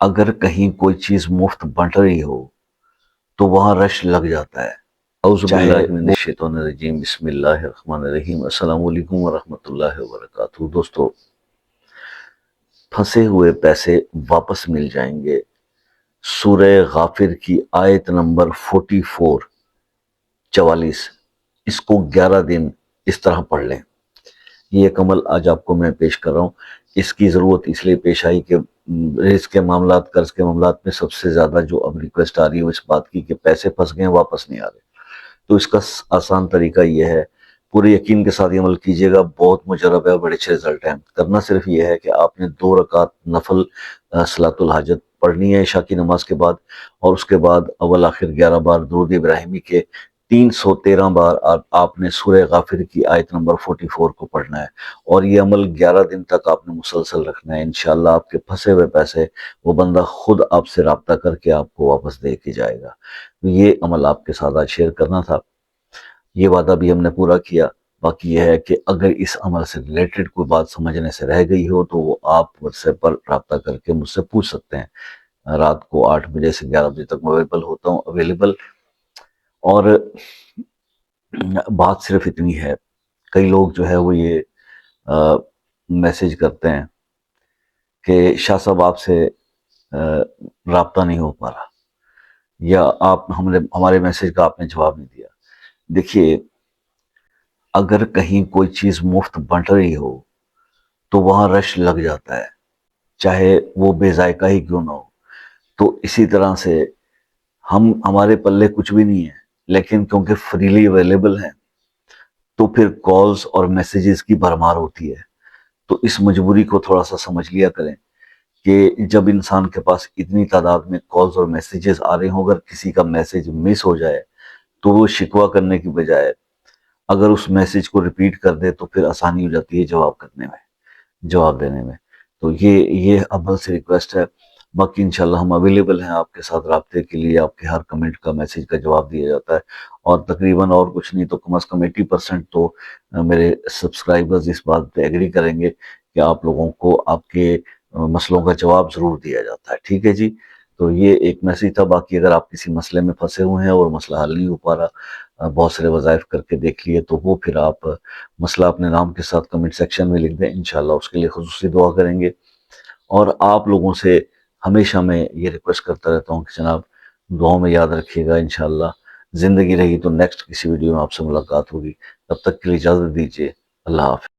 اگر کہیں کوئی چیز مفت بنٹ رہی ہو تو وہاں رش لگ جاتا ہے۔ اعوذ باللہ من الشیطان الرجیم، بسم اللہ الرحمن الرحیم۔ السلام علیکم ورحمۃ اللہ وبرکاتہ۔ دوستو، پھنسے ہوئے پیسے واپس مل جائیں گے۔ سورہ غافر کی آیت نمبر 44 اس کو 11 دن اس طرح پڑھ لیں۔ یہ ایک عمل آج آپ کو میں پیش کر رہا ہوں۔ اس کی ضرورت اس لیے پیش آئی کہ رزق کے معاملات، قرض کے معاملات میں سب سے زیادہ جو اب ریکویسٹ آ رہی ہے اس بات کی کہ پیسے پھنس گئے واپس نہیں آ رہے۔ تو اس کا آسان طریقہ یہ ہے، پورے یقین کے ساتھ یہ عمل کیجئے گا، بہت مجرب ہے اور بڑے اچھے رزلٹ ہیں۔ کرنا صرف یہ ہے کہ آپ نے 2 رکعت نفل صلاۃ الحاجت پڑھنی ہے عشاء کی نماز کے بعد، اور اس کے بعد اول آخر 11 بار درود ابراہیمی کے 313 بار آپ نے سورہ غافر کی آیت نمبر 44 کو پڑھنا ہے، اور یہ عمل 11 دن تک آپ نے مسلسل رکھنا ہے۔ انشاءاللہ آپ کے پھنسے ہوئے پیسے وہ بندہ خود آپ سے رابطہ کر کے آپ کو واپس دے کے جائے گا۔ یہ عمل آپ کے ساتھ آج شیئر کرنا تھا، یہ وعدہ بھی ہم نے پورا کیا۔ باقی یہ ہے کہ اگر اس عمل سے ریلیٹڈ کوئی بات سمجھنے سے رہ گئی ہو تو وہ آپ واٹس ایپ پر رابطہ کر کے مجھ سے پوچھ سکتے ہیں۔ رات کو 8 بجے سے 11 بجے تک ہوتا ہوں اویلیبل۔ اور بات صرف اتنی ہے، کئی لوگ جو ہے وہ یہ میسج کرتے ہیں کہ شاہ صاحب آپ سے رابطہ نہیں ہو پا رہا، یا ہمارے میسج کا آپ نے جواب نہیں دیا۔ دیکھیے، اگر کہیں کوئی چیز مفت بنٹ رہی ہو تو وہاں رش لگ جاتا ہے، چاہے وہ بے ذائقہ ہی کیوں نہ ہو۔ تو اسی طرح سے ہمارے پلے کچھ بھی نہیں ہے، لیکن کیونکہ فریلی اویلیبل ہیں تو پھر کالز اور میسیجز کی بھرمار ہوتی ہے۔ تو اس مجبوری کو تھوڑا سا سمجھ لیا کریں کہ جب انسان کے پاس اتنی تعداد میں کالز اور میسیجز آ رہے ہوں، اگر کسی کا میسیج مس ہو جائے تو وہ شکوہ کرنے کی بجائے اگر اس میسیج کو ریپیٹ کر دے تو پھر آسانی ہو جاتی ہے جواب دینے میں۔ تو یہ عمل سے ریکویسٹ ہے۔ باقی انشاءاللہ ہم اویلیبل ہیں آپ کے ساتھ رابطے کے لیے، آپ کے ہر کمنٹ کا میسیج کا جواب دیا جاتا ہے، اور تقریباً اور کچھ نہیں تو کم از کم 80% تو میرے سبسکرائبرز اس بات پہ ایگری کریں گے کہ آپ لوگوں کو آپ کے مسئلوں کا جواب ضرور دیا جاتا ہے۔ ٹھیک ہے جی، تو یہ ایک میسیج تھا۔ باقی اگر آپ کسی مسئلے میں پھنسے ہوئے ہیں اور مسئلہ حل نہیں ہو پا رہا، بہت سارے وظائف کر کے دیکھ لیے، تو وہ پھر آپ مسئلہ اپنے نام کے ساتھ کمنٹ سیکشن میں لکھ دیں، انشاءاللہ اس کے لیے خصوصی دعا کریں گے۔ اور آپ لوگوں سے ہمیشہ میں یہ ریکویسٹ کرتا رہتا ہوں کہ جناب دعاؤں میں یاد رکھیے گا۔ انشاءاللہ زندگی رہی تو نیکسٹ کسی ویڈیو میں آپ سے ملاقات ہوگی۔ تب تک کے لیے اجازت دیجیے، اللہ حافظ۔